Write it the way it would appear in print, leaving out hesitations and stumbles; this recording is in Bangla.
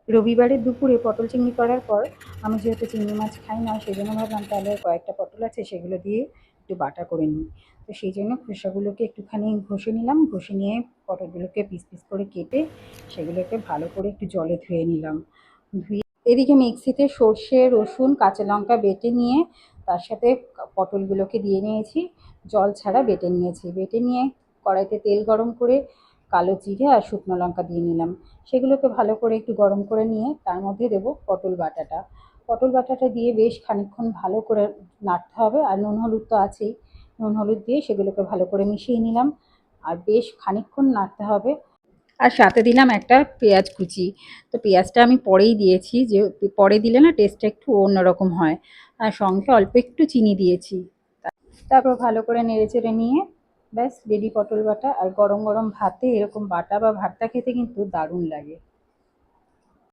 রবিবারের দুপুরে পটল চিংড়ি করার পর আমি যেহেতু চিংড়ি মাছ খাই না, সেই জন্য ভাবলাম তাহলে কয়েকটা পটল আছে সেগুলো দিয়ে একটু বাটা করে নিই। তো সেই জন্য খোসাগুলোকে একটুখানি ঘষে নিলাম, ঘষে নিয়ে পটলগুলোকে পিস পিস করে কেটে সেগুলোকে ভালো করে একটু জলে ধুয়ে নিলাম। ধুয়ে এদিকে মিক্সিতে সর্ষে, রসুন, কাঁচা লঙ্কা বেটে নিয়ে তার সাথে পটলগুলোকে দিয়ে নিয়েছি, জল ছাড়া বেটে নিয়েছি। বেটে নিয়ে কড়াইতে তেল গরম করে কালো জিরে আর শুকনো লঙ্কা দিয়ে নিলাম। সেগুলোকে ভালো করে একটু গরম করে নিয়ে তার মধ্যে দেবো পটল বাটাটা। পটল বাটাটা দিয়ে বেশ খানিকক্ষণ ভালো করে নাড়তে হবে, আর নুন হলুদ তো আছেই। নুন হলুদ দিয়ে সেগুলোকে ভালো করে মিশিয়ে নিলাম, আর বেশ খানিকক্ষণ নাড়তে হবে। আর সাথে দিলাম একটা পেঁয়াজ কুচি। তো পেঁয়াজটা আমি পরেই দিয়েছি, যে পরে দিলে না টেস্টটা একটু অন্যরকম হয়। আর সঙ্গে অল্প একটু চিনি দিয়েছি। তারপর ভালো করে নেড়েচেড়ে নিয়ে ব্যাস রেডি পটল বাটা। আর গরম গরম ভাতে এরকম বাটা বা ভর্তা খেতে কিন্তু দারুণ লাগে।